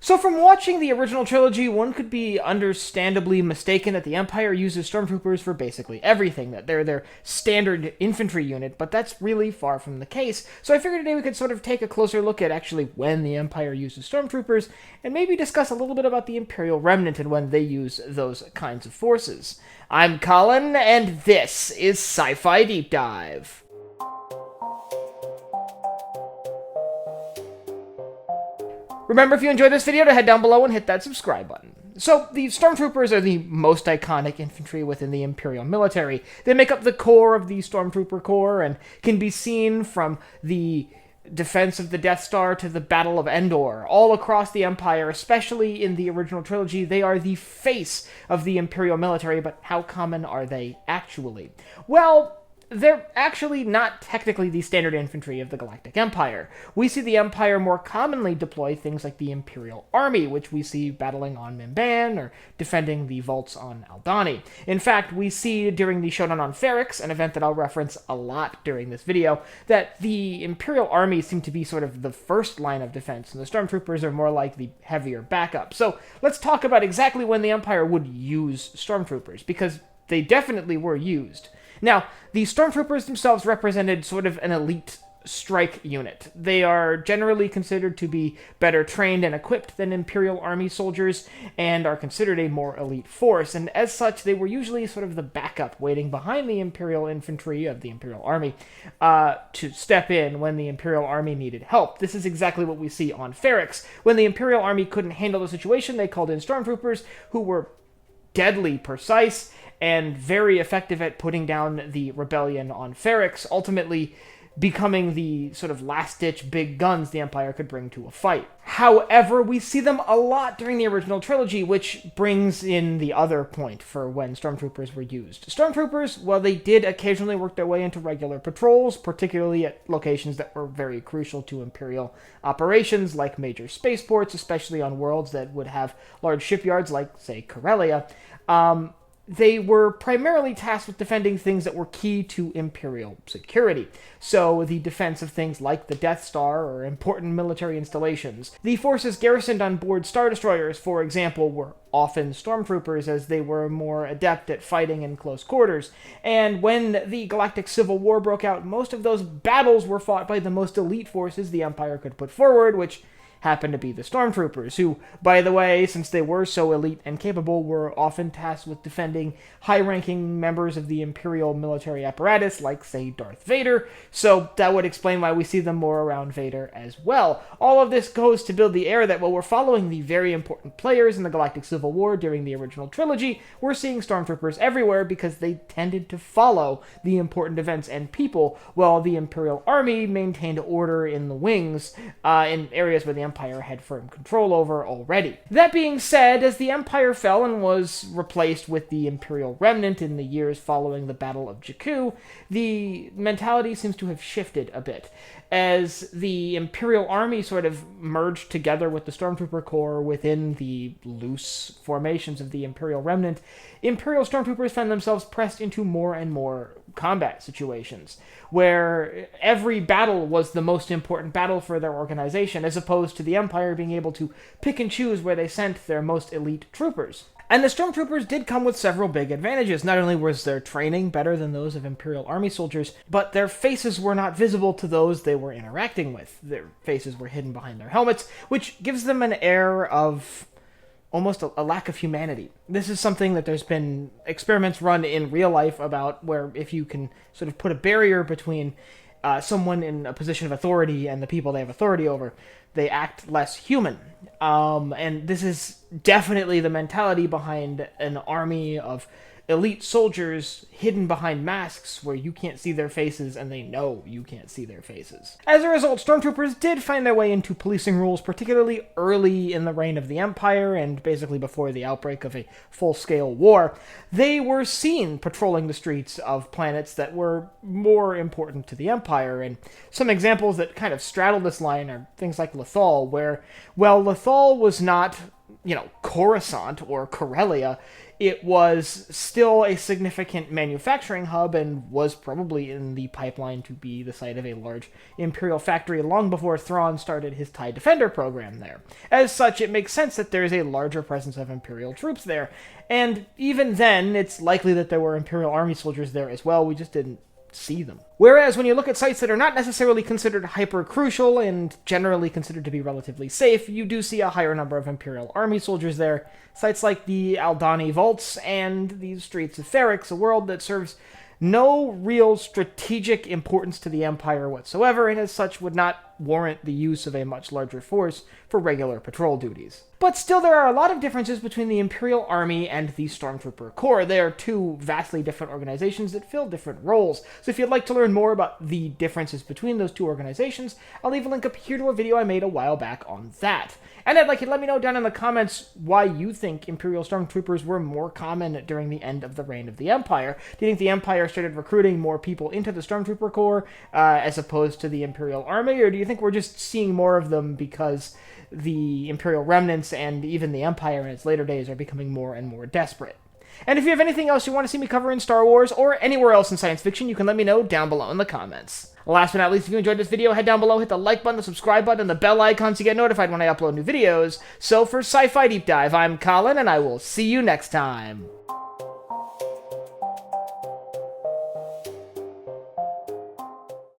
So from watching the original trilogy, one could be understandably mistaken that the Empire uses Stormtroopers for basically everything, that they're their standard infantry unit, but that's really far from the case. So I figured today we could sort of take a closer look at actually when the Empire uses Stormtroopers, and maybe discuss a little bit about the Imperial Remnant and when they use those kinds of forces. I'm Colin, and this is Sci-Fi Deep Dive. Remember, if you enjoyed this video, to head down below and hit that subscribe button. So, the Stormtroopers are the most iconic infantry within the Imperial military. They make up the core of the Stormtrooper Corps and can be seen from the defense of the Death Star to the Battle of Endor. All across the Empire, especially in the original trilogy, they are the face of the Imperial military, but how common are they actually? Well, they're actually not technically the standard infantry of the Galactic Empire. We see the Empire more commonly deploy things like the Imperial Army, which we see battling on Mimban or defending the vaults on Aldhani. In fact, we see during the Showdown on Ferrix, an event that I'll reference a lot during this video, that the Imperial Army seem to be sort of the first line of defense, and the Stormtroopers are more like the heavier backup. So let's talk about exactly when the Empire would use Stormtroopers, because they definitely were used. Now, the Stormtroopers themselves represented sort of an elite strike unit. They are generally considered to be better trained and equipped than Imperial Army soldiers, and are considered a more elite force, and as such, they were usually sort of the backup waiting behind the Imperial infantry of the Imperial Army to step in when the Imperial Army needed help. This is exactly what we see on Ferrix. When the Imperial Army couldn't handle the situation, they called in Stormtroopers, who were deadly precise and very effective at putting down the rebellion on Ferrix, ultimately becoming the sort of last-ditch big guns the Empire could bring to a fight. However, we see them a lot during the original trilogy, which brings in the other point for when Stormtroopers were used. Stormtroopers, well, they did occasionally work their way into regular patrols, particularly at locations that were very crucial to Imperial operations, like major spaceports, especially on worlds that would have large shipyards like, say, Corellia. They were primarily tasked with defending things that were key to Imperial security. So, the defense of things like the Death Star or important military installations. The forces garrisoned on board Star Destroyers, for example, were often Stormtroopers, as they were more adept at fighting in close quarters. And when the Galactic Civil War broke out, most of those battles were fought by the most elite forces the Empire could put forward, which happened to be the Stormtroopers, who, by the way, since they were so elite and capable, were often tasked with defending high-ranking members of the Imperial military apparatus, like, say, Darth Vader, so that would explain why we see them more around Vader as well. All of this goes to build the air that while we're following the very important players in the Galactic Civil War during the original trilogy, we're seeing Stormtroopers everywhere because they tended to follow the important events and people, while the Imperial Army maintained order in the wings, in areas where the Empire had firm control over already. That being said, as the Empire fell and was replaced with the Imperial Remnant in the years following the Battle of Jakku, the mentality seems to have shifted a bit. As the Imperial Army sort of merged together with the Stormtrooper Corps within the loose formations of the Imperial Remnant, Imperial Stormtroopers found themselves pressed into more and more combat situations, where every battle was the most important battle for their organization, as opposed to the Empire being able to pick and choose where they sent their most elite troopers. And the Stormtroopers did come with several big advantages. Not only was their training better than those of Imperial Army soldiers, but their faces were not visible to those they were interacting with. Their faces were hidden behind their helmets, which gives them an air of almost a lack of humanity. This is something that there's been experiments run in real life about, where if you can sort of put a barrier between someone in a position of authority and the people they have authority over, they act less human. And this is definitely the mentality behind an army of elite soldiers hidden behind masks where you can't see their faces and they know you can't see their faces. As a result, Stormtroopers did find their way into policing rules, particularly early in the reign of the Empire and basically before the outbreak of a full-scale war. They were seen patrolling the streets of planets that were more important to the Empire, and some examples that kind of straddle this line are things like Lothal, where, well, Lothal was not Coruscant or Corellia, it was still a significant manufacturing hub and was probably in the pipeline to be the site of a large Imperial factory long before Thrawn started his TIE Defender program there. As such, it makes sense that there is a larger presence of Imperial troops there, and even then, it's likely that there were Imperial Army soldiers there as well, we just didn't see them. Whereas when you look at sites that are not necessarily considered hyper-crucial and generally considered to be relatively safe, you do see a higher number of Imperial Army soldiers there. Sites like the Aldani Vaults and the Streets of Ferrix, a world that serves no real strategic importance to the Empire whatsoever, and as such would not warrant the use of a much larger force for regular patrol duties. But still, there are a lot of differences between the Imperial Army and the Stormtrooper Corps. They are two vastly different organizations that fill different roles. So if you'd like to learn more about the differences between those two organizations, I'll leave a link up here to a video I made a while back on that. And I'd like you to let me know down in the comments why you think Imperial Stormtroopers were more common during the end of the reign of the Empire. Do you think the Empire started recruiting more people into the Stormtrooper Corps as opposed to the Imperial Army, or do you think we're just seeing more of them because the Imperial remnants and even the Empire in its later days are becoming more and more desperate? And if you have anything else you want to see me cover in Star Wars or anywhere else in science fiction, you can let me know down below in the comments. Last but not least, if you enjoyed this video, head down below, hit the like button, the subscribe button, and the bell icon to get notified when I upload new videos. So for Sci-Fi Deep Dive, I'm Colin, and I will see you next time.